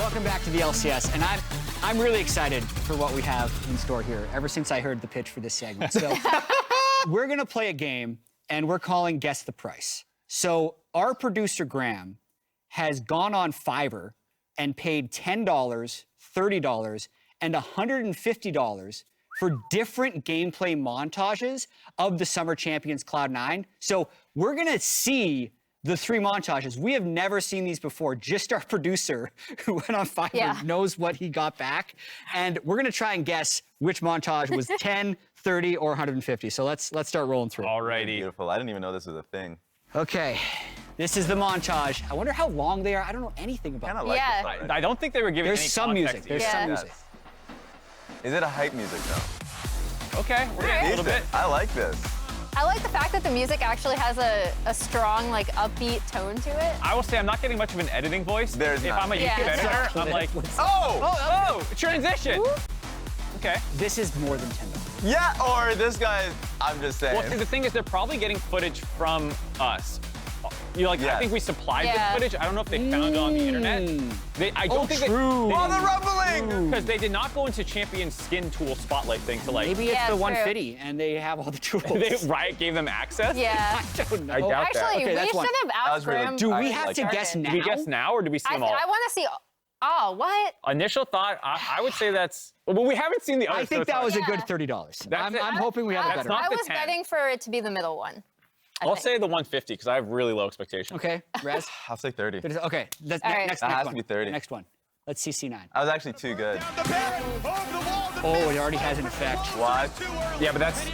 Welcome back to the LCS, and I'm really excited for what we have in store here, ever since I heard the pitch for this segment. So we're gonna play a game, and we're calling Guess the Price. So our producer, Graham, has gone on Fiverr and paid $10, $30, and $150 for different gameplay montages of the Summer Champions Cloud9. So we're gonna see the 3 montages. We have never seen these before. Just our producer who went on Fiverr knows what he got back. And we're gonna try and guess which montage was 10, 30, or 150. So let's start rolling through. Alrighty. Beautiful. I didn't even know this was a thing. Okay, this is the montage. I wonder how long they are. I don't know anything about them. Like this already. I don't think they were giving There's any some music. context There's either. some music. Is it a hype music though? Okay, we're getting a little bit. I like this. I like the fact that the music actually has a strong, like, upbeat tone to it. I will say I'm not getting much of an editing voice. There's if not. I'm a YouTube editor, I'm like, Oh! transition. Ooh. Okay. This is more than $10. Yeah, or this guy, I'm just saying. Well, see, the thing is, they're probably getting footage from us. I think we supplied the footage. I don't know if they found it on the internet. I don't think true. Oh, the rumbling! because they did not go into Champion Skin Tool Spotlight thing to like. Maybe it's Yeah, the true. 150 and they have all the tools. Riot gave them access. Yeah. I don't know. I doubt that. Actually, Okay, we that's should one. have asked was really- Graham. Do we I have like to that. guess now? Do we guess now or do we see I them all? want to see. Oh, what? Initial thought, I would say that's. Well, we haven't seen the other. I think so that was a good Yeah. $30. That's it. I'm hoping we have a That's better not I the was 10. betting for it to be the middle one. I'll say the 150 because I have really low expectations. Okay, Rez? I'll say 30. Okay, that's All right. next That has one. to be 30. Next one. Let's see C9. I was actually too good. Oh, it already has an effect. What? Yeah, but that's.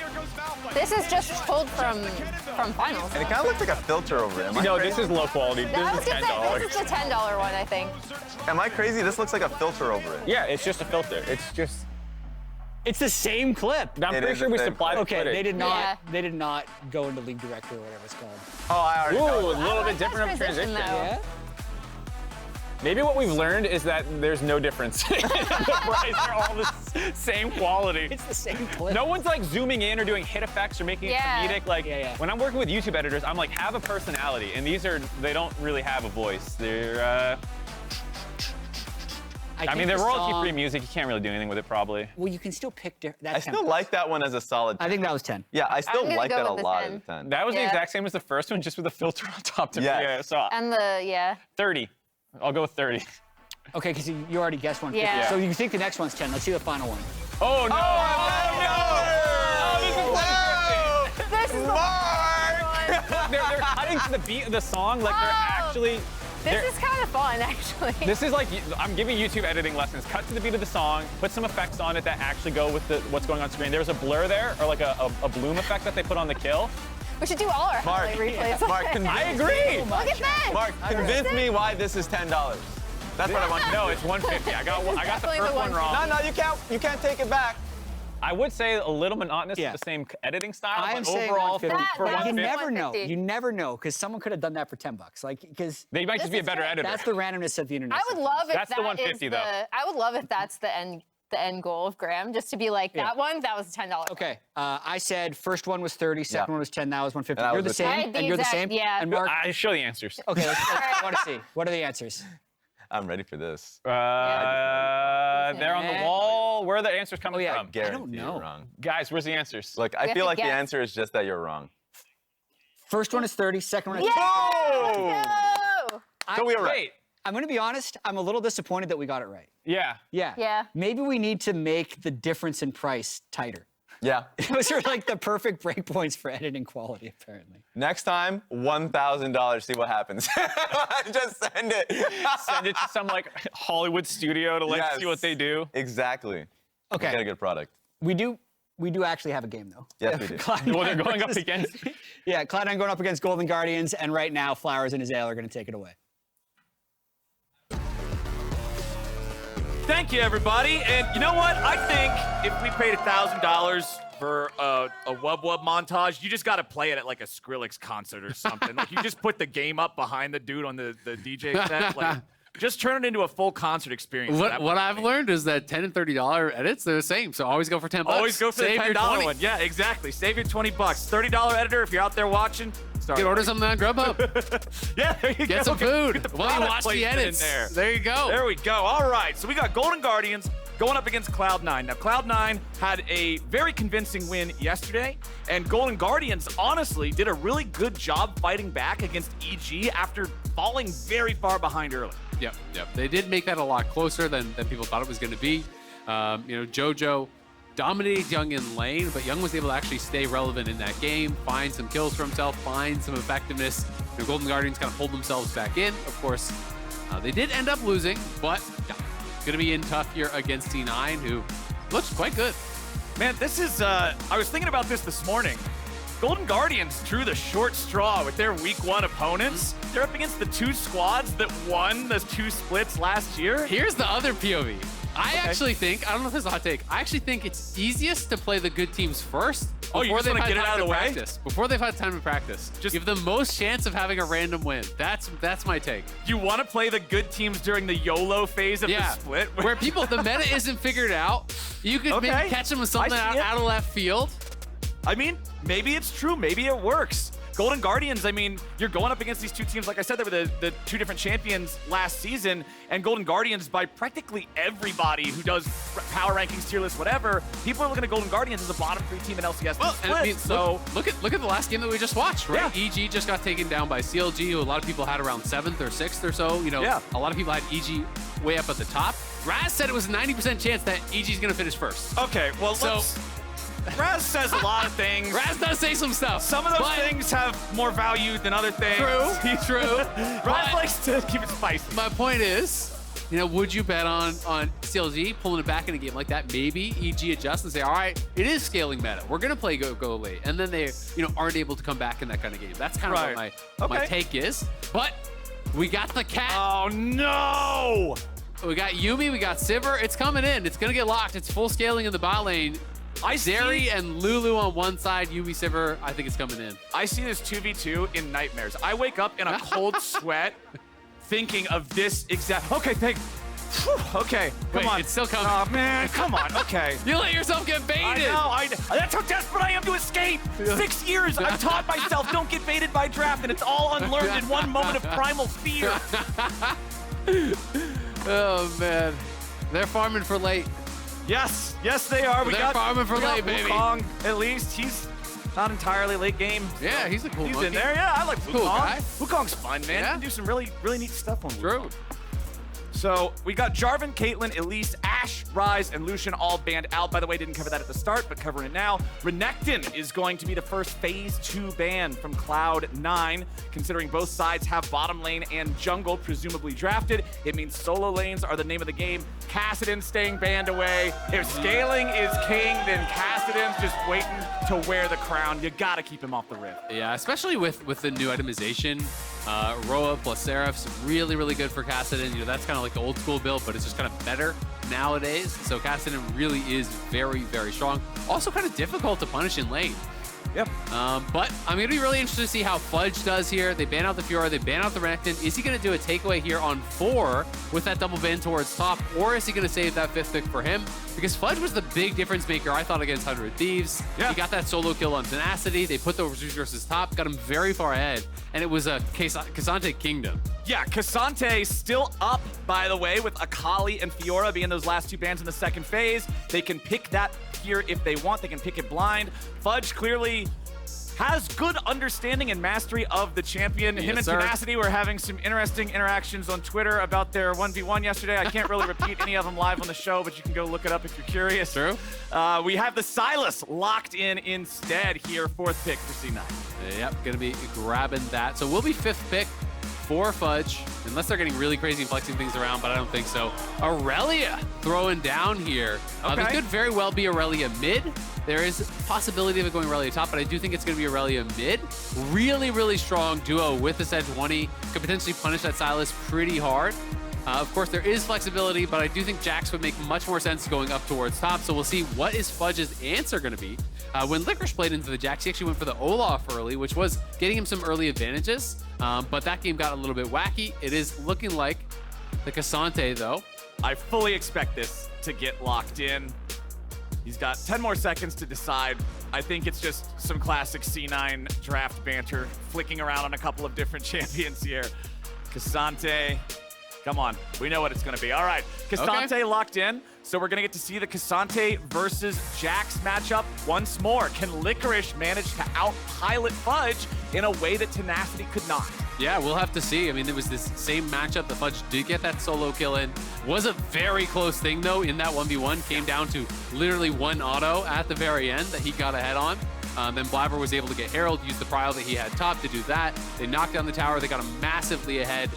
This is just pulled from finals. And it kind of looks like a filter over it. Am I No, crazy? this is low quality. I was This is gonna say, $10. this is the $10 one, I think. Am I crazy? This looks like a filter over it. Yeah, it's just a filter. It's just. It's the same clip. I'm It pretty is sure the we same supplied clip. the Okay, footage. they did not. Yeah. They did not go into League Director or whatever it's called. Oh, I already Ooh, know. a little bit like different of that transition. transition, though. Yeah. Maybe what we've learned is that there's no difference. The price are all the same quality. It's the same clip. No one's like zooming in or doing hit effects or making it comedic. Like when I'm working with YouTube editors, I'm like, have a personality, and they don't really have a voice. They're. I mean, they're royalty-free music. You can't really do anything with it, probably. Well, you can still pick. That's I still like that one as a solid 10. I think that was 10. Yeah, I still gonna like go that a with the lot 10. as a 10. That was the Yeah. exact same as the first one, just with a filter on top. To Yes. Yeah, so And 30. I'll go with 30. Okay, because you already guessed 150. Yeah. So you think the next one's 10. Let's see the final one. Oh no! this is the one. They're cutting to the beat of the song, like they're actually. This is kind of fun, actually. This is like I'm giving YouTube editing lessons. Cut to the beat of the song, put some effects on it that actually go with what's going on screen. There was a blur there, or like a bloom effect that they put on the kill. We should do all our Mark, highlight replays. Mark, I agree. Look at that. Mark, convince me why this is $10. That's what I want to know. No, it's 150. I got the Definitely first the one 150. wrong. No, you can't take it back. I would say a little monotonous Yeah. with the same editing style, I am but saying overall 150. for That- You 150, never know. 150. You never know, because someone could have done that for $10. Like, because they might just This be a is better good. editor. that's the randomness of the internet. I would love if That's the that 150 is though. I would love if that's the end goal of Graham, just to be like that one. That was $10. Okay, I said first one was 30, second Yeah. one was 10, that was 150. And that You're was the the same, same. and you're the Exact- same. yeah. And Mark. I show the answers. Okay, I want to see. What are the answers? I'm ready for this. They're on the wall. Where are the answers coming yeah. from? Guarantee don't you're know. wrong. Guys, where's the answers? Look, I have feel to like the guess. answer is just that you're wrong. First one is 30, second one is 10. No! So we were right. Wait. I'm going to be honest, I'm a little disappointed that we got it right. Yeah. Yeah. Yeah. Maybe we need to make the difference in price tighter. Yeah. Those are like the perfect breakpoints for editing quality, apparently. Next time, $1,000. See what happens. Just send it. Send it to some like Hollywood studio to like see Yes. what they do. Exactly. Okay. Get a good product. We do actually have a game, though. Yes, we do. Cloud9 Well, they're going up against. Yeah, Cloud9 going up against Golden Guardians, and right now, Flowers and Azael are going to take it away. Thank you, everybody. And you know what? I think if we paid $1,000 for a Wub Wub montage, you just got to play it at like a Skrillex concert or something. Like you just put the game up behind the dude on the DJ set. Like, just turn it into a full concert experience. What I've learned is that $10 and $30 edits, they're the same. So always go for $10. Always go for Save the your $10 20. one. Yeah, exactly. Save your $20. $30 editor, if you're out there watching, it's Sorry. You can order something on Grubhub. Yeah, there you go. Get some food Get the while you product watch the placement in edits. there. There you go. There we go. All right, so we got Golden Guardians going up against Cloud9. Now, Cloud9 had a very convincing win yesterday, and Golden Guardians honestly did a really good job fighting back against EG after falling very far behind early. Yep. They did make that a lot closer than people thought it was going to be. Jojo dominated Young in lane, but Young was able to actually stay relevant in that game, find some kills for himself, find some effectiveness. Golden Guardians kind of pulled themselves back in. Of course, they did end up losing, but going to be in tough here against C9, who looks quite good. Man, this is, I was thinking about this morning. Golden Guardians drew the short straw with their week 1 opponents. They're up against the 2 squads that won those 2 splits last year. Here's the other POV. I actually think, I don't know if this is a hot take, I actually think it's easiest to play the good teams first Oh, you just want to get it out of the way? practice. Before they've had time to practice. Just give them most chance of having a random win. That's my take. You want to play the good teams during the YOLO phase of the split? Where people, the meta isn't figured out. You could maybe catch them with something out of left field. I mean, maybe it's true. Maybe it works. Golden Guardians, I mean, you're going up against these 2 teams. Like I said, they were the 2 different champions last season. And Golden Guardians, by practically everybody who does power rankings, tier lists, whatever, people are looking at Golden Guardians as a bottom 3 team in LCS Spring Split. I mean, so look at the last game that we just watched, right? Yeah. EG just got taken down by CLG, who a lot of people had around 7th or 6th or so. A lot of people had EG way up at the top. Raz said it was a 90% chance that EG's going to finish first. Okay, well, Raz says a lot of things. Raz does say some stuff. Some of those things have more value than other things. True. Raz likes to keep it spicy. My point is, would you bet on CLG pulling it back in a game like that? Maybe EG adjusts and say, all right, it is scaling meta. We're going to play go late. And then they, aren't able to come back in that kind of game. That's kind of what my take is. But we got the cat. Oh, no. We got Yuumi. We got Sivir. It's coming in. It's going to get locked. It's full scaling in the bot lane. Zeri and Lulu on one side, Yuumi, Sivir, I think it's coming in. I see this 2v2 in nightmares. I wake up in a cold sweat thinking of this exact... Okay, okay, come on. It's still coming. Oh, man, come on, okay. You let yourself get baited. I know. That's how desperate I am to escape. 6 years, I've taught myself, don't get baited by draft, and it's all unlearned in one moment of primal fear. Oh, man. They're farming for late. Yes, they are. They're farming for late, baby. Wukong, at least. He's not entirely late game. Yeah, he's a cool He's monkey. in there. Yeah, I like Wukong. Cool guy. Wukong's fun, man. Yeah. He can do some really neat stuff on Wukong. True. So we got Jarvan, Caitlyn, Elise, Ashe, Ryze, and Lucian all banned out. By the way, didn't cover that at the start, but covering it now. Renekton is going to be the first Phase 2 ban from Cloud9, considering both sides have bottom lane and jungle presumably drafted. It means solo lanes are the name of the game. Kassadin staying banned away. If scaling is king, then Kassadin's just waiting to wear the crown. You gotta keep him off the rift. Yeah, especially with the new itemization. Roa plus Seraph's really good for Kassadin. That's kind of like the old school build, but it's just kind of better nowadays. So Kassadin really is very strong. Also kind of difficult to punish in lane. Yep. But I'm going to be really interested to see how Fudge does here. They ban out the Fiora, they ban out the Renekton. Is he going to do a takeaway here on 4 with that double ban towards top, or is he going to save that 5th pick for him? Because Fudge was the big difference maker, I thought, against 100 Thieves. Yeah. He got that solo kill on Tenacity. They put those resources top, got him very far ahead, and it was a Cassante Kingdom. Yeah, Cassante still up, by the way, with Akali and Fiora being those last 2 bans in the second phase. They can pick that here if they want. They can pick it blind. Fudge clearly has good understanding and mastery of the champion. Him and Tenacity were having some interesting interactions on Twitter about their 1v1 yesterday. I can't really repeat any of them live on the show, but you can go look it up if you're curious. True. We have the Sylas locked in instead here, 4th pick for C9. Yep, gonna be grabbing that. So we'll be 5th pick for Fudge, unless they're getting really crazy and flexing things around, but I don't think so. Irelia throwing down here. This could very well be Irelia mid. There is a possibility of it going Irelia top, but I do think it's going to be Irelia mid. Really strong duo with the Sejuani. Could potentially punish that Sylas pretty hard. Of course, there is flexibility, but I do think Jax would make much more sense going up towards top. So we'll see what is Fudge's answer going to be. When Licorice played into the Jax, he actually went for the Olaf early, which was getting him some early advantages. But that game got a little bit wacky. It is looking like the Cassante, though. I fully expect this to get locked in. He's got 10 more seconds to decide I think it's just some classic C9 draft banter, flicking around on a couple of different champions here. K'Sante, come on. We know what it's going to be. All right, K'Sante locked in. So we're going to get to see the K'Sante versus Jax matchup once more. Can Licorice manage to out-pilot Fudge in a way that Tenacity could not? Yeah, we'll have to see. I mean, it was this same matchup. The Fudge did get that solo kill in. Was a very close thing, though, in that 1v1. Came down to literally one auto at the very end that he got ahead on. Then Blaber was able to get Herald, use the prio that he had top to do that. They knocked down the tower. They got him massively ahead.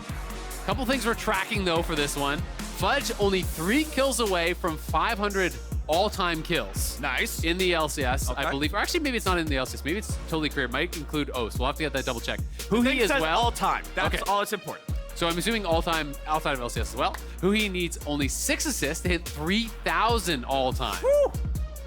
Couple things we're tracking, though, for this one. Fudge only 3 kills away from 500 all-time kills. Nice. In the LCS, Okay. I believe. Or actually, maybe it's not in the LCS. Maybe it's totally career. It might include O's. We'll have to get that double check. Huhi as well. All time. That's Okay. all that's important. So I'm assuming all-time outside of LCS as well. Huhi needs only 6 assists to hit 3,000 all-time.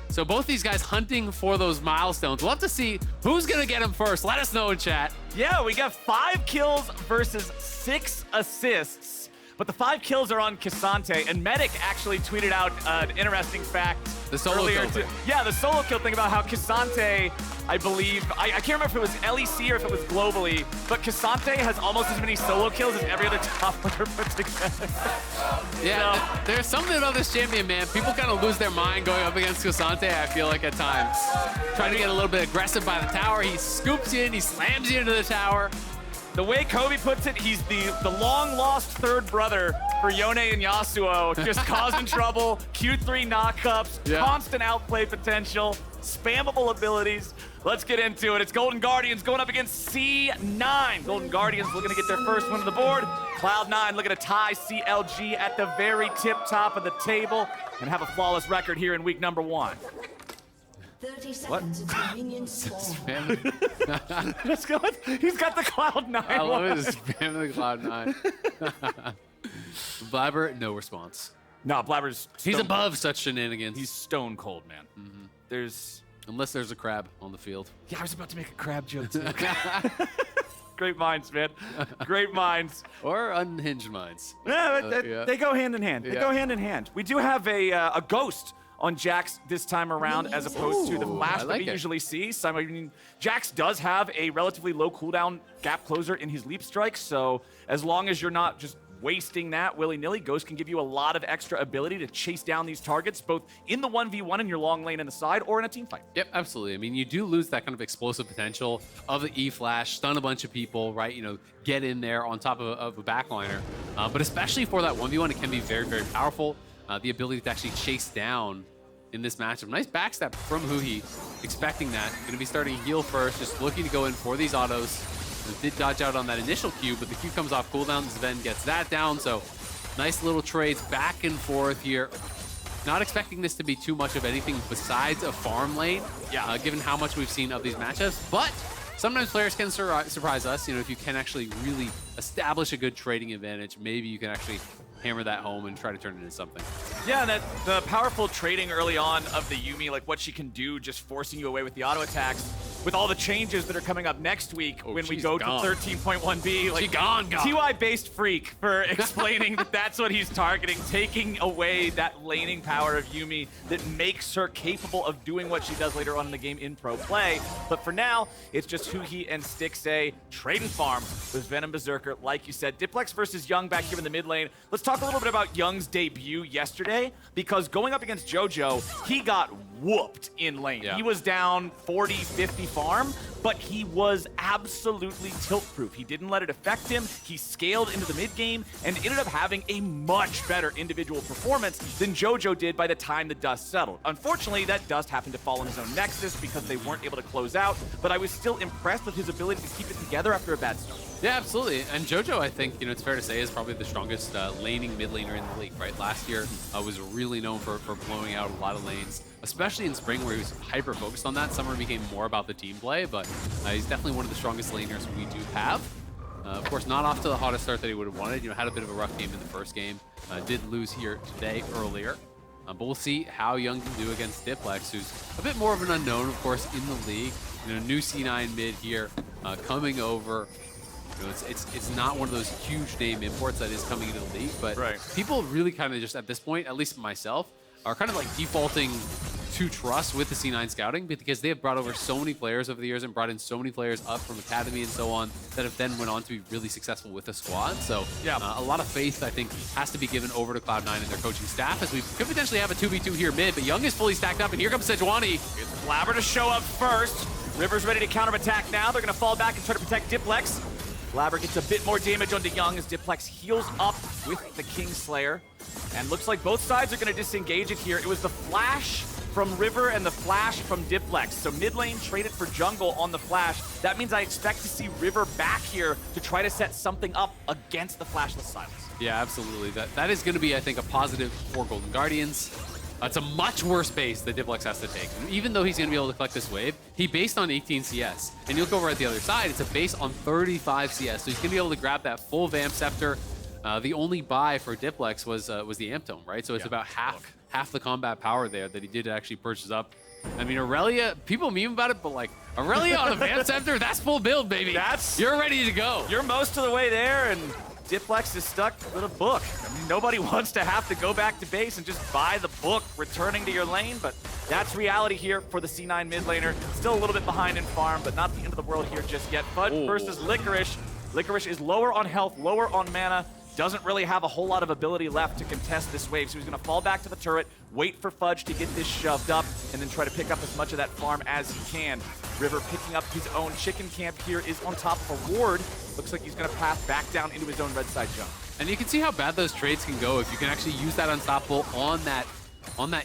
So both these guys hunting for those milestones. We'll have to see who's going to get them first. Let us know in chat. Yeah, we got 5 kills versus 6 assists. But the 5 kills are on K'Sante, and Medic actually tweeted out an interesting fact. The solo earlier kill thing. Yeah, the solo kill thing about how K'Sante, I believe, I can't remember if it was LEC or if it was globally, but K'Sante has almost as many solo kills as every other top player put together. Yeah, there's something about this champion, man. People kind of lose their mind going up against K'Sante, I feel like, at times. Trying to get a little bit aggressive by the tower. He scoops you in, he slams you into the tower. The way Kobe puts it, he's the long-lost third brother for Yone and Yasuo, just causing trouble, Q3 knockups, constant outplay potential, spammable abilities. Let's get into it. It's Golden Guardians going up against C9. Golden Guardians looking to get their first win on the board. Cloud9 looking to tie CLG at the very tip top of the table and have a flawless record here in week number 1. 30 seconds until minions spawn. Let's go. He's got the Cloud9. I love it. It's spamming the Cloud9. Blaber, no response. No, Blaber's He's above such shenanigans. He's stone cold, man. There's... Unless there's a crab on the field. Yeah, I was about to make a crab joke, too. Great minds, man. Great minds. Or unhinged minds. Yeah, they go hand in hand. They go hand in hand. We do have a ghost on Jax this time around, as opposed to the flash that we usually see. So, I mean, Jax does have a relatively low cooldown gap closer in his leap strike, so as long as you're not just wasting that willy-nilly, Ghost can give you a lot of extra ability to chase down these targets, both in the 1v1 in your long lane in the side or in a team fight. Yep, absolutely. I mean, you do lose that kind of explosive potential of the E-Flash, stun a bunch of people, right? You know, get in there on top of a backliner. But especially for that 1v1, it can be very, very powerful. The ability to actually chase down in this matchup. Nice backstab from Huhi, expecting that. Going to be starting heal first, just looking to go in for these autos. Did dodge out on that initial Q, but the Q comes off cooldown. Zven gets that down, so nice little trades back and forth here. Not expecting this to be too much of anything besides a farm lane, given how much we've seen of these matchups, but sometimes players can surprise us. You know, if you can actually really establish a good trading advantage, maybe you can actually hammer that home and try to turn it into something. Yeah, and the powerful trading early on of the Yuumi, like what she can do, just forcing you away with the auto attacks, with all the changes that are coming up next week when we go to 13.1b. Like, she gone. TY-based freak for explaining that that's what he's targeting, taking away that laning power of Yuumi that makes her capable of doing what she does later on in the game in pro play. But for now, it's just Huhi and Stixxay trading farm with Zven and Berserker. Like you said, Diplex versus Young back here in the mid lane. Let's talk a little bit about Young's debut yesterday, because going up against JoJo, he got whooped in lane. Yeah. He was down 40, 50 farm, but he was absolutely tilt-proof. He didn't let it affect him. He scaled into the mid-game and ended up having a much better individual performance than JoJo did by the time the dust settled. Unfortunately, that dust happened to fall on his own Nexus because they weren't able to close out, but I was still impressed with his ability to keep it together after a bad start. Yeah, absolutely. And JoJo, I think, you know, it's fair to say, is probably the strongest laning mid laner in the league, right? Last year was really known for blowing out a lot of lanes, especially in spring where he was hyper-focused on that. Summer became more about the team play, but he's definitely one of the strongest laners we do have. Of course, not off to the hottest start that he would have wanted. You know, had a bit of a rough game in the first game. Did lose here today earlier. But we'll see how Young can do against Diplex, who's a bit more of an unknown, of course, in the league. You know, new C9 mid here, coming over. You know, it's not one of those huge name imports that is coming into the league, but people really kind of just at this point, at least myself, are kind of like defaulting to trust with the C9 scouting because they have brought over so many players over the years and brought in so many players up from academy and so on that have then went on to be really successful with the squad. So Yeah. a lot of faith, I think, has to be given over to Cloud9 and their coaching staff as we could potentially have a 2v2 here mid, but Young is fully stacked up, and here comes Sejuani. Blaber to show up first. River's ready to counterattack now. They're going to fall back and try to protect Diplex. Blaber gets a bit more damage onto Young as Diplex heals up with the Kingslayer. And looks like both sides are going to disengage it here. It was the flash from River and the flash from Diplex. So mid lane traded for jungle on the flash. That means I expect to see River back here to try to set something up against the flashless Sylas. Yeah, absolutely. That is going to be, I think, a positive for Golden Guardians. It's a much worse base that Diplex has to take. And even though he's going to be able to collect this wave, he based on 18 CS. And you look over at the other side, it's a base on 35 CS. So he's going to be able to grab that full Vamp Scepter. The only buy for Diplex was the Amp Tome, right? So it's about half the combat power there that he did actually purchase up. I mean, Irelia, people meme about it, but like, Irelia on a Vamp Scepter, that's full build, baby. You're ready to go. You're most of the way there, and Diplex is stuck with a book. I mean, nobody wants to have to go back to base and just buy the book returning to your lane, but that's reality here for the C9 mid laner. Still a little bit behind in farm, but not the end of the world here just yet. Fudge versus Licorice. Licorice is lower on health, lower on mana, doesn't really have a whole lot of ability left to contest this wave, so he's going to fall back to the turret, wait for Fudge to get this shoved up, and then try to pick up as much of that farm as he can. River picking up his own chicken camp here is on top of a ward. Looks like he's going to pass back down into his own red side jump. And you can see how bad those trades can go if you can actually use that unstoppable on that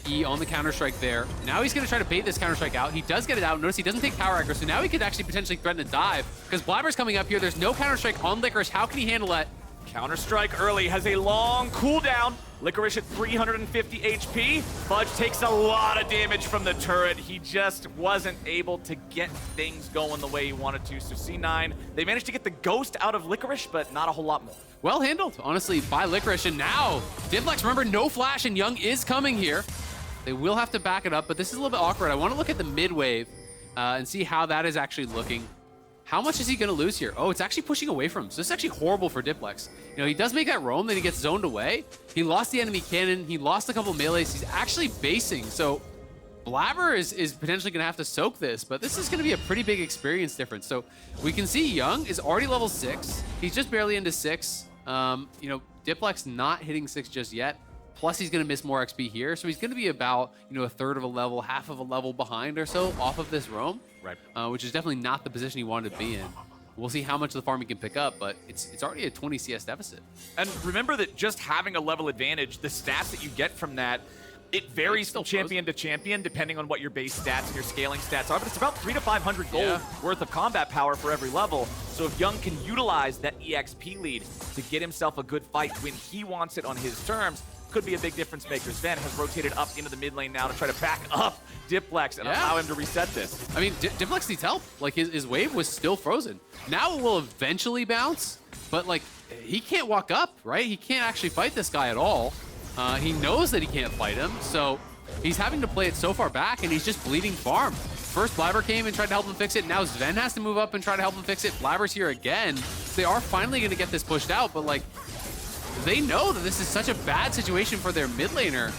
E, on the Counter-Strike there. Now he's going to try to bait this Counter-Strike out. He does get it out. Notice he doesn't take tower aggro, so now he could actually potentially threaten a dive because Blaber's coming up here. There's no Counter-Strike on Licorice. How can he handle that? Counter-Strike early, has a long cooldown. Licorice at 350 HP. Fudge takes a lot of damage from the turret. He just wasn't able to get things going the way he wanted to. So C9, they managed to get the ghost out of Licorice, but not a whole lot more. Well handled, honestly, by Licorice. And now, Diplex, remember, no flash, and Young is coming here. They will have to back it up, but this is a little bit awkward. I want to look at the mid wave and see how that is actually looking. How much is he going to lose here? Oh, it's actually pushing away from him. So this is actually horrible for Diplex. You know, he does make that roam, then he gets zoned away. He lost the enemy cannon. He lost a couple melees. He's actually basing. So Blaber is potentially going to have to soak this, but this is going to be a pretty big experience difference. So we can see Young is already level 6. He's just barely into 6. You know, Diplex not hitting 6 just yet. Plus, he's going to miss more XP here. So he's going to be about, you know, a third of a level, half of a level behind or so off of this roam. Right. Which is definitely not the position he wanted to be in. We'll see how much of the farm he can pick up, but it's already a 20 CS deficit. And remember that just having a level advantage, the stats that you get from that, it varies from champion to champion depending on what your base stats and your scaling stats are, but it's about 300 to 500 gold worth of combat power for every level. So if Young can utilize that EXP lead to get himself a good fight when he wants it on his terms, could be a big difference maker. Zven has rotated up into the mid lane now to try to back up Diplex and allow him to reset this. I mean, Diplex needs help. Like, his wave was still frozen. Now it will eventually bounce, but, like, he can't walk up, right? He can't actually fight this guy at all. He knows that he can't fight him, so he's having to play it so far back, and he's just bleeding farm. First, Blaber came and tried to help him fix it. Now Zven has to move up and try to help him fix it. Blaber's here again. They are finally going to get this pushed out, but, like, they know that this is such a bad situation for their mid laner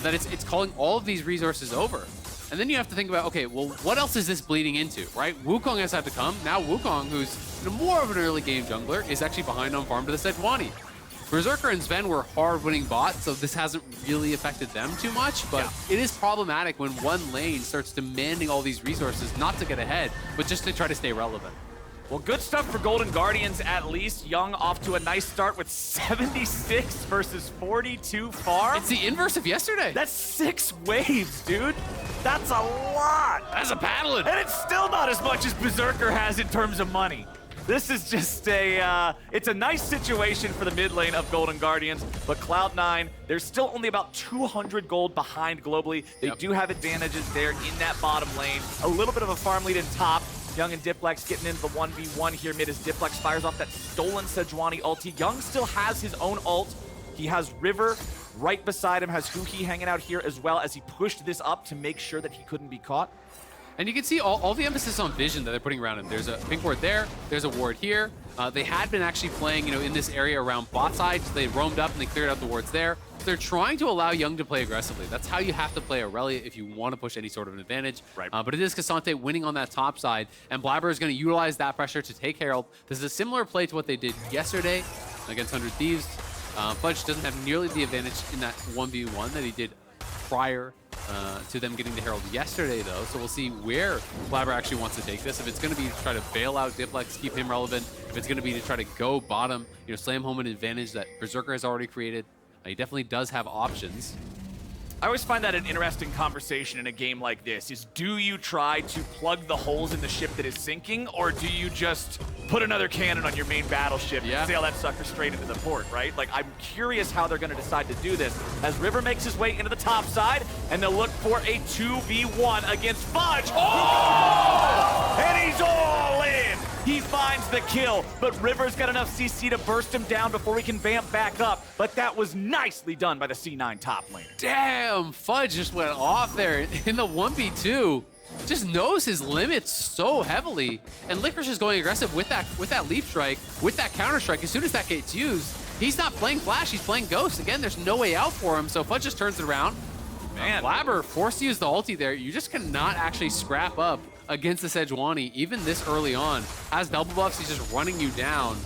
that it's calling all of these resources over. And then you have to think about, okay, well, what else is this bleeding into, right? Wukong has had to come. Now Wukong, who's more of an early game jungler, is actually behind on farm to the Sejuani. Berserker and Zven were hard winning bots, so this hasn't really affected them too much, but it is problematic when one lane starts demanding all these resources, not to get ahead, but just to try to stay relevant. Well, good stuff for Golden Guardians at least. Young off to a nice start with 76 versus 42 farm. It's the inverse of yesterday. That's 6 waves, dude. That's a lot. That's a paddling. And it's still not as much as Berserker has in terms of money. This is just it's a nice situation for the mid lane of Golden Guardians, but Cloud9, they're still only about 200 gold behind globally. They do have advantages there in that bottom lane. A little bit of a farm lead in top. Young and Diplex getting into the 1v1 here mid as Diplex fires off that stolen Sejuani ulti. Young still has his own ult. He has River right beside him, has huhi hanging out here as well as he pushed this up to make sure that he couldn't be caught. And you can see all the emphasis on vision that they're putting around him. There's a pink ward there, there's a ward here. They had been actually playing, you know, in this area around bot side, so they roamed up and they cleared out the wards there. they're trying to allow Young to play aggressively. That's how you have to play Irelia if you want to push any sort of an advantage. Right. But it is Cassante winning on that top side, and Blaber is going to utilize that pressure to take Herald. This is a similar play to what they did yesterday against 100 Thieves. Fudge doesn't have nearly the advantage in that 1v1 that he did prior to them getting the Herald yesterday, though. So we'll see where Blaber actually wants to take this. If it's going to be to try to bail out Diplex, keep him relevant. If it's going to be to try to go bottom, slam home an advantage that Berserker has already created. He definitely does have options. I always find that an interesting conversation in a game like this is, do you try to plug the holes in the ship that is sinking, or do you just put another cannon on your main battleship and sail that sucker straight into the port, right? Like, I'm curious how they're going to decide to do this as River makes his way into the top side, and they'll look for a 2v1 against Fudge. Oh! And he's all in! He finds the kill, but River's got enough CC to burst him down before he can vamp back up. But that was nicely done by the C9 top lane. Damn, Fudge just went off there in the 1v2. Just knows his limits so heavily. And Licorice is going aggressive with that leap strike, with that counter strike. As soon as that gets used, he's not playing Flash, he's playing Ghost. Again, there's no way out for him, so Fudge just turns it around. Man, Blaber forced to use the ulti there. You just cannot actually scrap up against the Sejuani, even this early on. As double buffs, he's just running you down.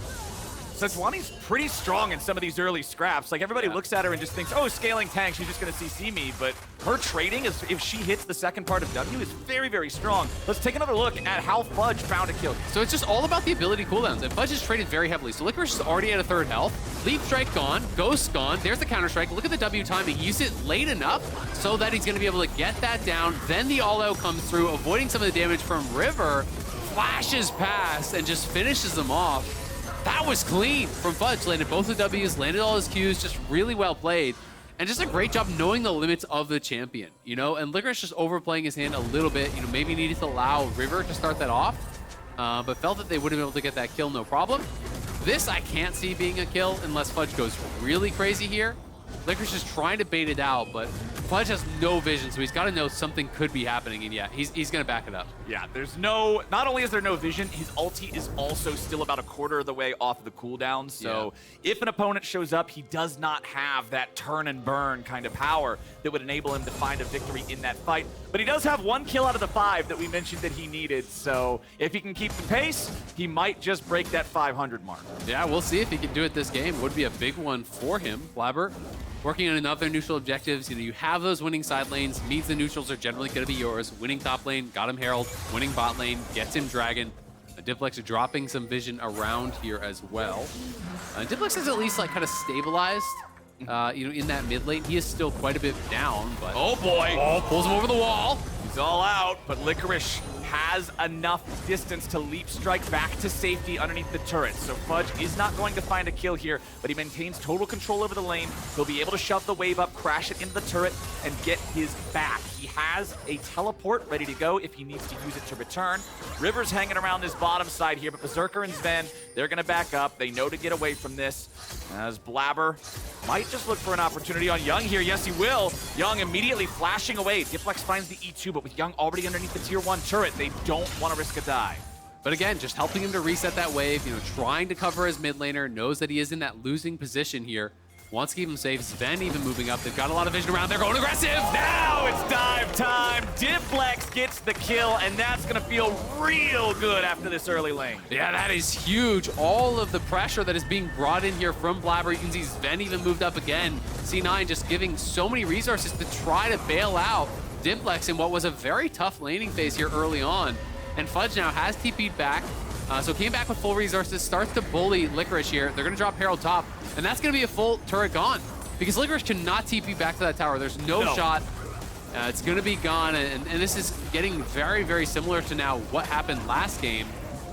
Sejuani's pretty strong in some of these early scraps. Like, everybody looks at her and just thinks, oh, scaling tank, she's just gonna CC me, but her trading, is, if she hits the second part of W, is very, very strong. Let's take another look at how Fudge found a kill. So it's just all about the ability cooldowns, and Fudge is traded very heavily. So Licorice is already at a third health. Leap strike gone, Ghost gone, there's the counter strike. Look at the W timing, he used it late enough so that he's gonna be able to get that down. Then the all-out comes through, avoiding some of the damage from River, flashes past, and just finishes them off. That was clean from Fudge. Landed both the W's, landed all his Q's, just really well played. And just a great job knowing the limits of the champion, And Licorice just overplaying his hand a little bit, maybe needed to allow River to start that off, but felt that they would have been able to get that kill no problem. This I can't see being a kill unless Fudge goes really crazy here. Licorice is trying to bait it out, but Fudge has no vision, so he's got to know something could be happening, and yeah, he's going to back it up. Yeah, there's no, not only is there no vision, his ulti is also still about a quarter of the way off of the cooldown, so if an opponent shows up, he does not have that turn and burn kind of power that would enable him to find a victory in that fight. But he does have 1 kill out of the 5 that we mentioned that he needed, so if he can keep the pace, he might just break that 500 mark. Yeah, we'll see if he can do it this game. Would be a big one for him. Blaber working on another neutral objectives. You have those winning side lanes, means the neutrals are generally going to be yours. Winning top lane, got him Herald. Winning bot lane, gets him Dragon. Diplex dropping some vision around here as well. Diplex is at least kind of stabilized, in that mid lane. He is still quite a bit down, but oh boy! Oh, pulls him over the wall. He's all out, but Licorice has enough distance to leap strike back to safety underneath the turret. So Fudge is not going to find a kill here, but he maintains total control over the lane. He'll be able to shove the wave up, crash it into the turret, and get his back. He has a teleport ready to go if he needs to use it to return. River's hanging around this bottom side here, but Berserker and Zven, they're going to back up. They know to get away from this, as Blaber might just look for an opportunity on Young here. Yes, he will. Young immediately flashing away. Diplex finds the E2, but with Young already underneath the tier 1 turret, they don't want to risk a die. But again, just helping him to reset that wave, trying to cover his mid laner, knows that he is in that losing position here. Wants to keep him safe. Zven even moving up. They've got a lot of vision around. They're going aggressive. Now it's dive time. Diplex gets the kill, and that's going to feel real good after this early lane. Yeah, that is huge. All of the pressure that is being brought in here from Blaber. You can see Zven even moved up again. C9 just giving so many resources to try to bail out Diplex in what was a very tough laning phase here early on. And Fudge now has TP'd back. So came back with full resources, starts to bully Licorice here. They're going to drop Herald top, and that's going to be a full turret gone because Licorice cannot TP back to that tower. There's no shot. It's going to be gone, and this is getting very, very similar to now what happened last game.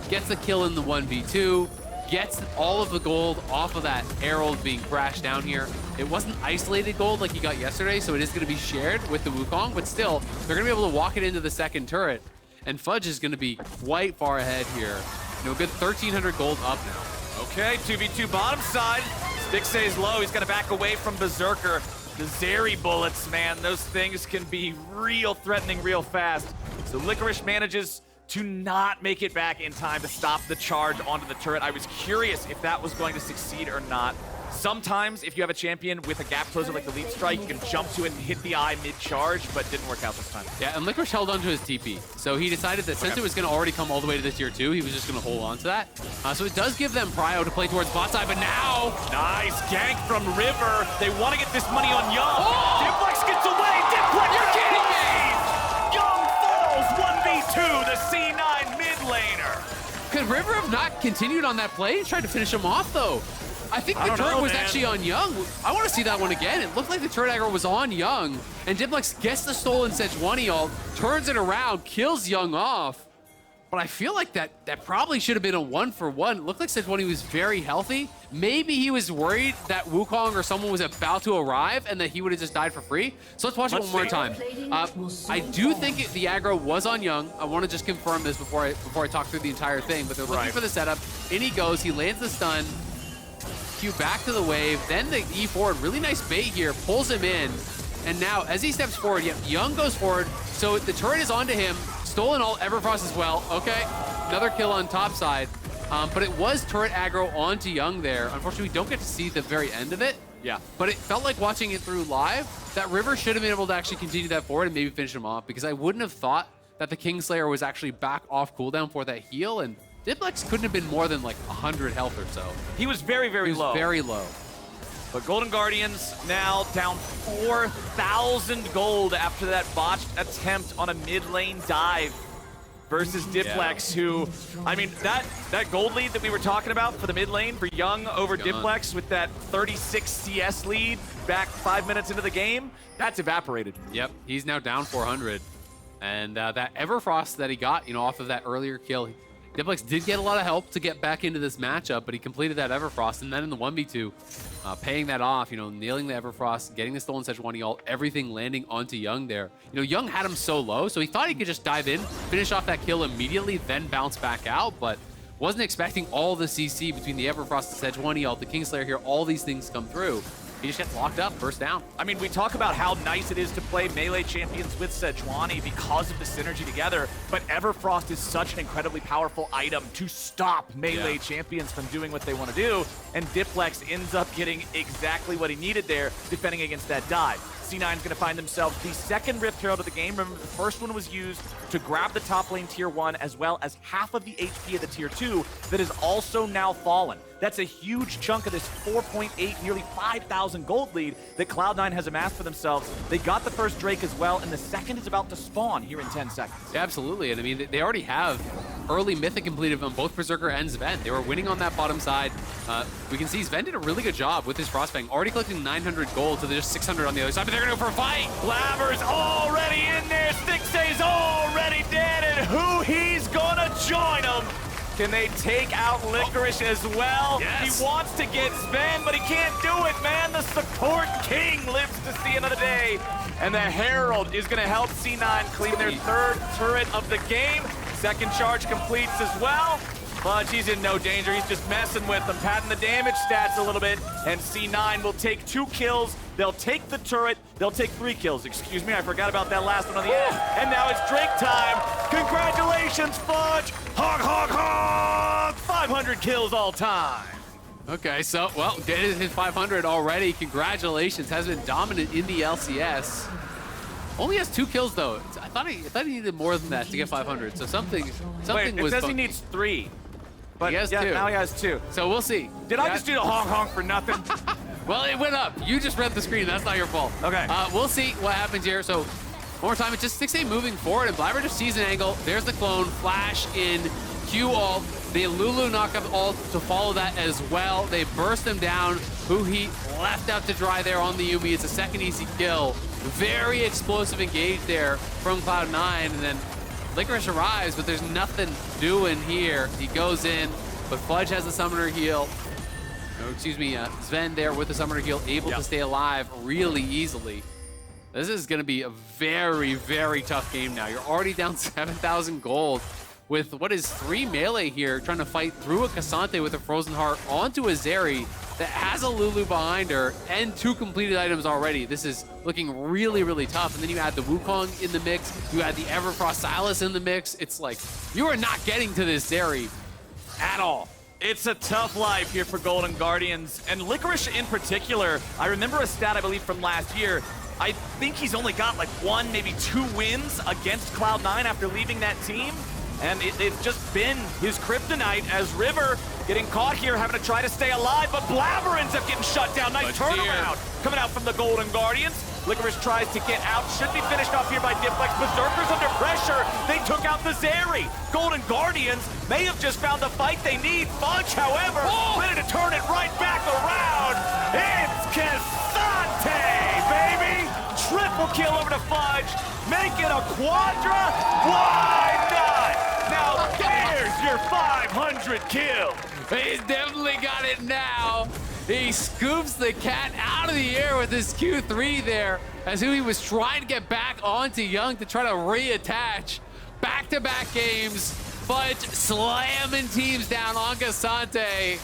Gets the kill in the 1v2, gets all of the gold off of that Herald being crashed down here. It wasn't isolated gold like he got yesterday, so it is going to be shared with the Wukong, but still, they're going to be able to walk it into the second turret, and Fudge is going to be quite far ahead here. A good 1,300 gold up now. Okay, 2v2 bottom side. Stixxay's low. He's got to back away from Berserker. The Zeri bullets, man, those things can be real threatening real fast. So Licorice manages to not make it back in time to stop the charge onto the turret. I was curious if that was going to succeed or not. Sometimes, if you have a champion with a gap closer like the Leap Strike, you can jump to it and hit the eye mid-charge, but didn't work out this time. Yeah, and Licorice held onto his TP. So he decided that since it was going to already come all the way to the tier 2, he was just going to hold on to that. So it does give them prio to play towards bot side, but now... Nice gank from River. They want to get this money on Young. Oh! Diplex gets away. Diplex, You're kidding me! Young falls 1v2, the C9 mid laner. Could River have not continued on that play? He tried to finish him off, though. I think the don't turret know, was man. actually on Young. I want to see that one again. It looked like the turret aggro was on Young, and Diplex gets the stolen Sejuani ult, turns it around, kills Young off. But I feel like that probably should have been a 1-for-1. It looked like Sejuani was very healthy. Maybe he was worried that Wukong or someone was about to arrive and that he would have just died for free. So let's watch it one more time. I do think the aggro was on Young. I want to just confirm this before I talk through the entire thing. But they're looking for the setup. In he goes. He lands the stun. Q back to the wave. Then the E forward. Really nice bait here. Pulls him in. And now, as he steps forward, Young goes forward. So the turret is onto him. Stolen ult, Everfrost as well. Okay, another kill on top side. But it was turret aggro onto Young there. Unfortunately, we don't get to see the very end of it. Yeah. But it felt like watching it through live, that River should have been able to actually continue that forward and maybe finish him off, because I wouldn't have thought that the Kingslayer was actually back off cooldown for that heal, and Diplex couldn't have been more than like 100 health or so. He was very, very low. Very low. But Golden Guardians now down 4,000 gold after that botched attempt on a mid lane dive versus Diplex, who, I mean, that gold lead that we were talking about for the mid lane for Young over Diplex with that 36 CS lead back 5 minutes into the game, that's evaporated. Yep, he's now down 400. And that Everfrost that he got, off of that earlier kill, Diplex did get a lot of help to get back into this matchup, but he completed that Everfrost, and then in the 1v2, paying that off, nailing the Everfrost, getting the stolen Sejuani ult, everything landing onto Young there. Young had him so low, so he thought he could just dive in, finish off that kill immediately, then bounce back out, but wasn't expecting all the CC between the Everfrost, the Sejuani ult, the Kingslayer here, all these things come through. He just gets locked up, first down. I mean, we talk about how nice it is to play melee champions with Sejuani because of the synergy together, but Everfrost is such an incredibly powerful item to stop melee champions from doing what they want to do, and Diplex ends up getting exactly what he needed there, defending against that dive. C9's going to find themselves the second Rift Herald of the game. Remember, the first one was used to grab the top lane tier 1 as well as half of the HP of the tier 2 that is also now fallen. That's a huge chunk of this 4.8, nearly 5,000 gold lead that Cloud9 has amassed for themselves. They got the first Drake as well, and the second is about to spawn here in 10 seconds. Yeah, absolutely, and I mean, they already have early Mythic completed on both Berserker and Zven. They were winning on that bottom side. We can see Zven did a really good job with his Frostfang, already collecting 900 gold, so there's just 600 on the other side, but they're gonna go for a fight! Blaber's already in there, Stixxay's already dead, and huhi's gonna join him! Can they take out Licorice as well? Yes. He wants to get Zven, but he can't do it, man. The support king lives to see another day. And the Herald is going to help C9 clean their third turret of the game. Second charge completes as well. Fudge, he's in no danger. He's just messing with them, padding the damage stats a little bit. And C9 will take 2 kills. They'll take the turret. They'll take 3 kills. Excuse me, I forgot about that last one on the end. And now it's Drake time. Congratulations, Fudge. Hog, hog, hog. 500 kills all time. Okay, so, well, did his 500 already. Congratulations. Has been dominant in the LCS. Only has 2 kills, though. I thought he needed more than that to get 500. So something Wait, was it says he funky. needs 3. But He has yeah, 2. now he has 2. So we'll see. Did I just do the honk honk for nothing? Well, it went up. You just read the screen. That's not your fault. Okay. We'll see what happens here. So, one more time, it's just Stixxay moving forward, and Blaber just sees an angle. There's the clone. Flash in. Q ult. The Lulu knockup ult to follow that as well. They burst him down. huhi left out to dry there on the Yuumi. It's a second easy kill. Very explosive engage there from Cloud9, and then Licorice arrives, but there's nothing doing here. He goes in, but Fudge has the summoner heal. Oh, excuse me, Zven there with the summoner heal, able to stay alive really easily. This is going to be a very, very tough game now. You're already down 7,000 gold with what is 3 melee here, trying to fight through a Cassante with a Frozen Heart onto a Zeri that has a Lulu behind her and 2 completed items already. This is looking really, really tough. And then you add the Wukong in the mix, you add the Everfrost Sylas in the mix. It's like, you are not getting to this Zeri at all. It's a tough life here for Golden Guardians, and Licorice in particular. I remember a stat, I believe, from last year. I think he's only got like 1, maybe 2 wins against Cloud9 after leaving that team. And it's just been his kryptonite as River getting caught here, having to try to stay alive, but Blaber ends up getting shut down. Nice turnaround coming out from the Golden Guardians. Licorice tries to get out, should be finished off here by Diplex. Berserker's under pressure. They took out the Zeri. Golden Guardians may have just found the fight they need. Fudge, however, ready to turn it right back around. It's Cassante, baby! Triple kill over to Fudge. Make it a quadra. Why not? Now there's your 500 kill. He's definitely got it now. He scoops the cat out of the air with his Q3 there as huhi was trying to get back onto Young to try to reattach. Back-to-back games, Fudge slamming teams down on Cassante.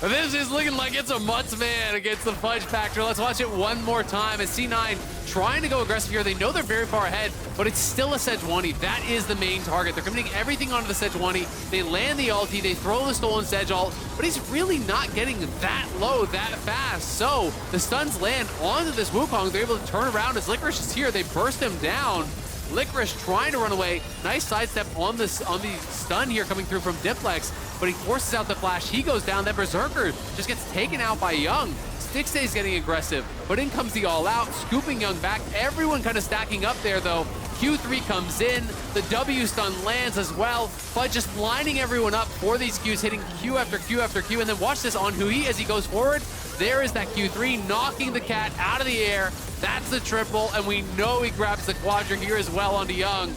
This is looking like it's a Mutts man against the Fudge Factor. Let's watch it one more time as C9 trying to go aggressive here. They know they're very far ahead, but it's still a Sejuani. That is the main target. They're committing everything onto the Sejuani. They land the ulti, they throw the stolen Sej ult, but he's really not getting that low that fast. So the stuns land onto this Wukong. They're able to turn around as Licorice is here. They burst him down. Licorice trying to run away. Nice sidestep on the stun here coming through from Diplex, but he forces out the flash. He goes down. Then Berserker just gets taken out by Young. Stixxay's getting aggressive, but in comes the all-out, scooping Young back. Everyone kind of stacking up there, though. Q3 comes in. The W stun lands as well, but just lining everyone up for these Qs, hitting Q after Q after Q. And then watch this on huhi as he goes forward. There is that Q3, knocking the cat out of the air. That's the triple, and we know he grabs the quadra here as well onto Young.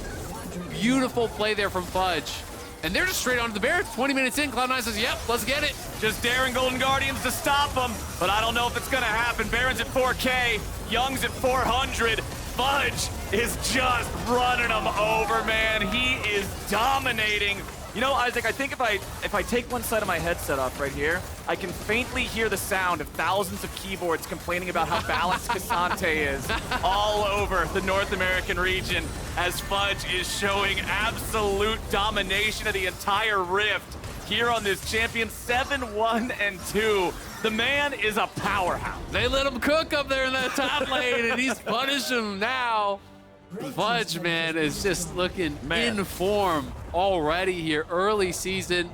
Beautiful play there from Fudge. And they're just straight onto the bear. 20 minutes in, Cloud9 says, yep, let's get it. Just daring Golden Guardians to stop them, but I don't know if it's gonna happen. Baron's at 4K, Young's at 400. Fudge is just running them over, man. He is dominating. You know, Isaac, I think if I take one side of my headset off right here, I can faintly hear the sound of thousands of keyboards complaining about how balanced Cassante is all over the North American region as Fudge is showing absolute domination of the entire Rift here on this champion 7-1-2. The man is a powerhouse. They let him cook up there in that top lane, and he's punishing him now. Fudge, man, is just looking in form already here. Early season,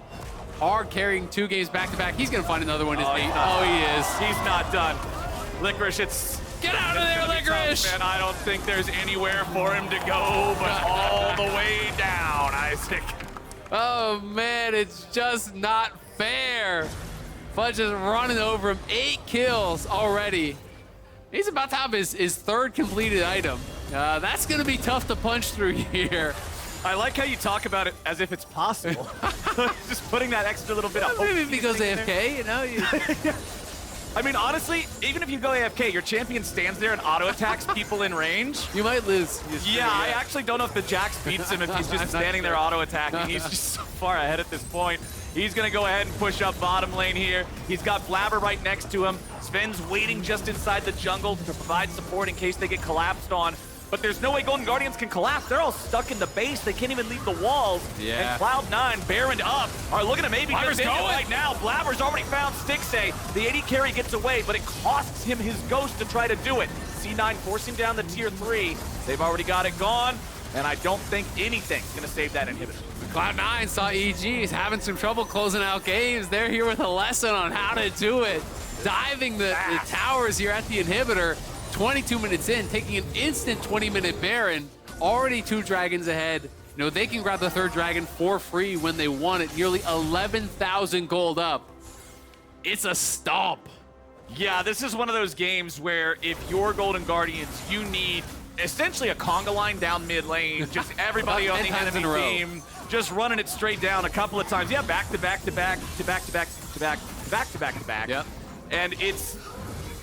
hard carrying 2 games back-to-back. He's gonna find another one. Oh, he is. He's not done. Licorice, Get out of there, Licorice! Tough, man. I don't think there's anywhere for him to go but all the way down, Isaac. Oh, man, it's just not fair. Fudge is running over him. 8 kills already. He's about to have his 3rd completed item. That's going to be tough to punch through here. I like how you talk about it as if it's possible. Just putting that extra little bit of hope. Maybe because AFK, you know? I mean, honestly, even if you go AFK, your champion stands there and auto-attacks people in range. You might lose. Yeah, I actually don't know if the Jax beats him if he's just standing there auto-attacking. He's just so far ahead at this point. He's going to go ahead and push up bottom lane here. He's got Blaber right next to him. Sven's waiting just inside the jungle to provide support in case they get collapsed on. But there's no way Golden Guardians can collapse. They're all stuck in the base. They can't even leave the walls. Yeah. And Cloud9, Baron up, are looking to maybe Blaber's get going right now. Blaber's already found Stixxay. The AD carry gets away, but it costs him his ghost to try to do it. C9 forcing down the tier 3. They've already got it gone, and I don't think anything's going to save that inhibitor. Cloud9 saw EG's having some trouble closing out games. They're here with a lesson on how to do it. Diving the towers here at the inhibitor. 22 minutes in, taking an instant 20-minute Baron. Already 2 dragons ahead. You know, they can grab the 3rd dragon for free when they want it. Nearly 11,000 gold up. It's a stomp. Yeah, this is one of those games where if you're Golden Guardians, you need essentially a conga line down mid lane. Just everybody on the enemy team just running it straight down a couple of times. Yeah, back to back to back to back to back to back to back to back to back. Yep. And it's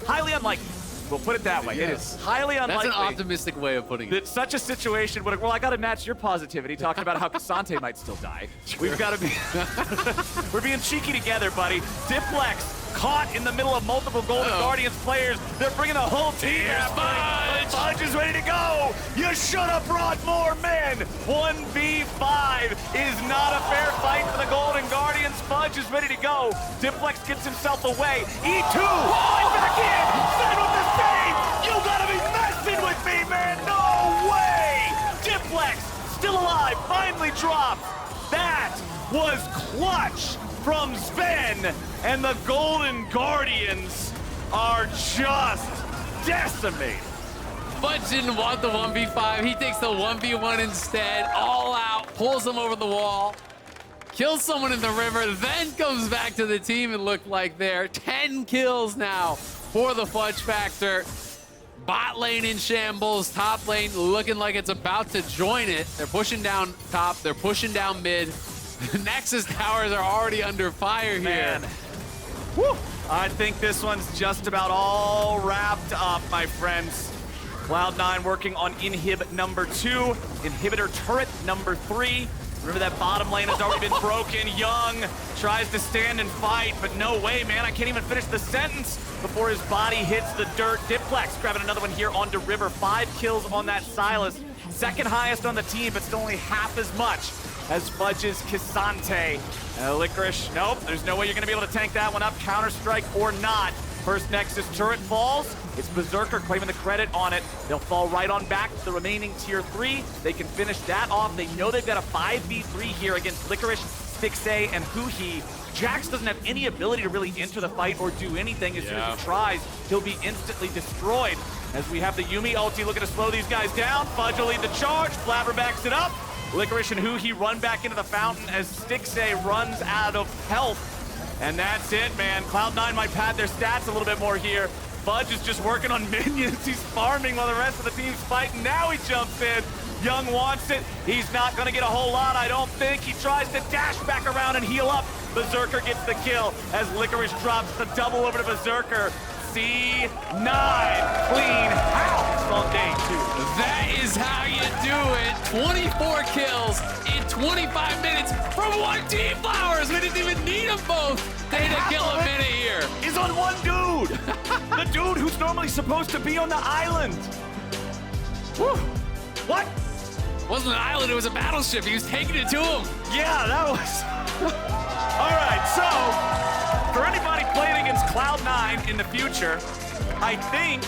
highly unlikely. We'll put it that way. It is highly unlikely. That's an optimistic way of putting it. That such a situation would, well, I got to match your positivity talking about how Cassante might still die. We've got to be, we're being cheeky together, buddy. Diplex caught in the middle of multiple Golden Guardians players. They're bringing the whole team. Fudge! Fudge is ready to go. You should have brought more men. 1v5 is not a fair fight for the Golden Guardians. Fudge is ready to go. Diplex gets himself away. E2 right back in. Zven with the save. You gotta be messing with me, man. No way. Diplex still alive. Finally dropped. That was clutch from Zven, and the Golden Guardians are just decimated. Fudge didn't want the 1v5. He takes the 1v1 instead. All out, pulls him over the wall, kills someone in the river, then comes back to the team and looked like they're 10 kills now for the Fudge Factor. Bot lane in shambles, top lane looking like it's about to join it. They're pushing down top, they're pushing down mid. The Nexus towers are already under fire here. Man. Woo. I think this one's just about all wrapped up, my friends. Cloud9 working on inhib number 2, inhibitor turret number 3. Remember that bottom lane has already been broken. Young tries to stand and fight, but no way, man. I can't even finish the sentence before his body hits the dirt. Diplex grabbing another one here onto River. 5 kills on that Sylas. Second highest on the team, but still only half as much as Fudge's Cassante. Licorice, nope, there's no way you're gonna be able to tank that one up, Counter-Strike or not. First Nexus turret falls. It's Berserker claiming the credit on it. They'll fall right on back to the remaining tier 3. They can finish that off. They know they've got a 5v3 here against Licorice, Stixxay, and huhi. Jax doesn't have any ability to really enter the fight or do anything. As soon as he tries, he'll be instantly destroyed. As we have the Yuumi ulti looking to slow these guys down. Fudge will lead the charge. Blaber backs it up. Licorice and huhi run back into the fountain as Stixxay runs out of health. And that's it, man. Cloud9 might pad their stats a little bit more here. Fudge is just working on minions. He's farming while the rest of the team's fighting. Now he jumps in. Young wants it. He's not gonna get a whole lot, I don't think. He tries to dash back around and heal up. Berserker gets the kill as Licorice drops the double over to Berserker. C9 clean out on day 2. That is how you do it. 24 kills in 25 minutes from one team. Flowers. We didn't even need them both. They had to kill a minute here. Is on one dude. The dude who's normally supposed to be on the island. Whew. What? It wasn't an island, it was a battleship. He was taking it to him. Yeah, that was... All right, so for anybody playing against Cloud9 in the future, I think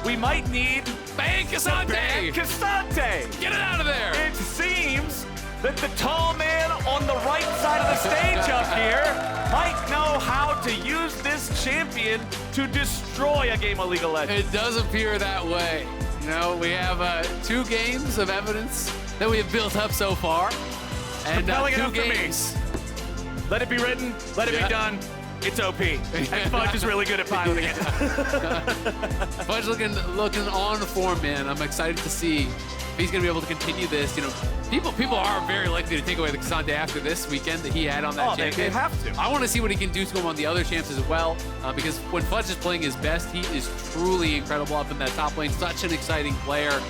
we might need Ban Cassante. Cassante. Get it out of there. It seems that the tall man on the right side of the stage up here might know how to use this champion to destroy a game of League of Legends. It does appear that way. You know, we have 2 games of evidence that we have built up so far. And 2 games. Let it be written, let it be done. It's OP. And Fudge is really good at piloting it. Fudge looking on form, man. I'm excited to see if he's going to be able to continue this. You know, people are very likely to take away the Cassante after this weekend that he had on that champion. They have to. I want to see what he can do to him on the other champs as well, because when Fudge is playing his best, he is truly incredible up in that top lane. Such an exciting player.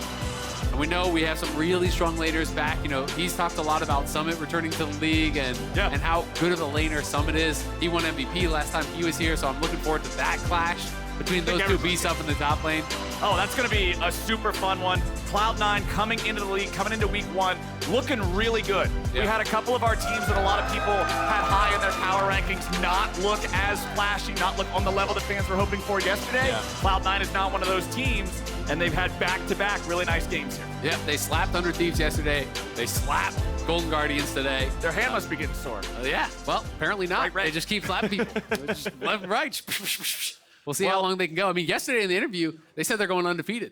And we know we have some really strong laners back. You know, he's talked a lot about Summit returning to the league and how good of a laner Summit is. He won MVP last time he was here, so I'm looking forward to that clash between those 2 beasts up in the top lane. Oh, that's going to be a super fun one. Cloud9 coming into the league, coming into week 1, looking really good. We had a couple of our teams that a lot of people had high in their power rankings not look as flashy, not look on the level that fans were hoping for yesterday. Cloud9 is not one of those teams, and they've had back-to-back really nice games here. Yep, they slapped Under Thieves yesterday. They slapped Golden Guardians today. Their hand must be getting sore. Yeah, well, apparently not. Right. They just keep slapping people. Just left and right. We'll see how long they can go. I mean, yesterday in the interview, they said they're going undefeated.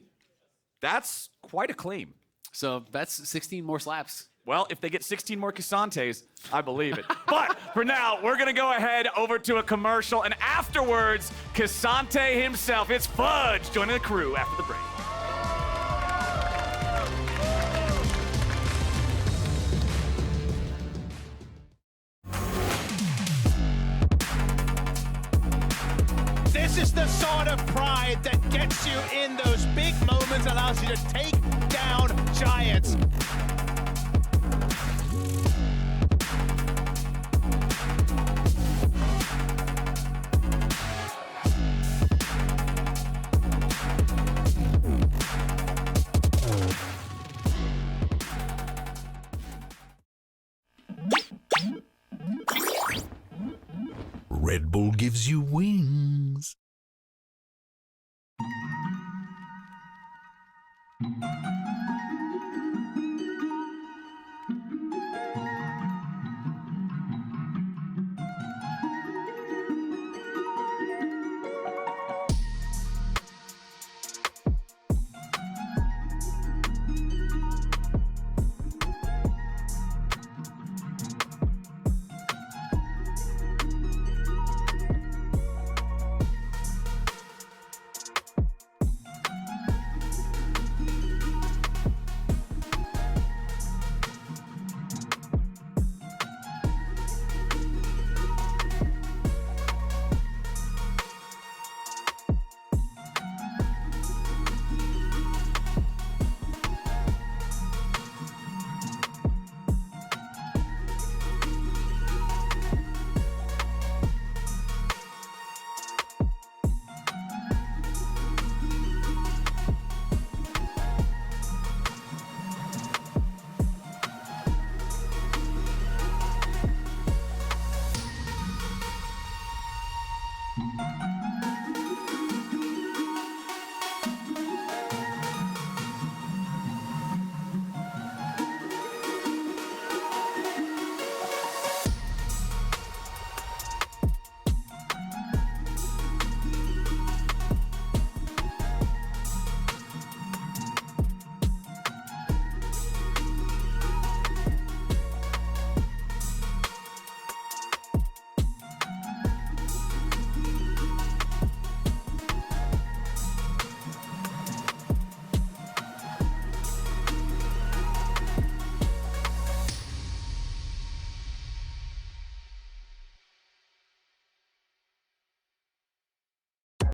That's quite a claim. So that's 16 more slaps. Well, if they get 16 more Cassantes, I believe it. But for now, we're going to go ahead over to a commercial, and afterwards, Cassante himself, it's Fudge, joining the crew after the break. This is the sort of pride that gets you in those big moments, allows you to take down giants. Red Bull gives you wings.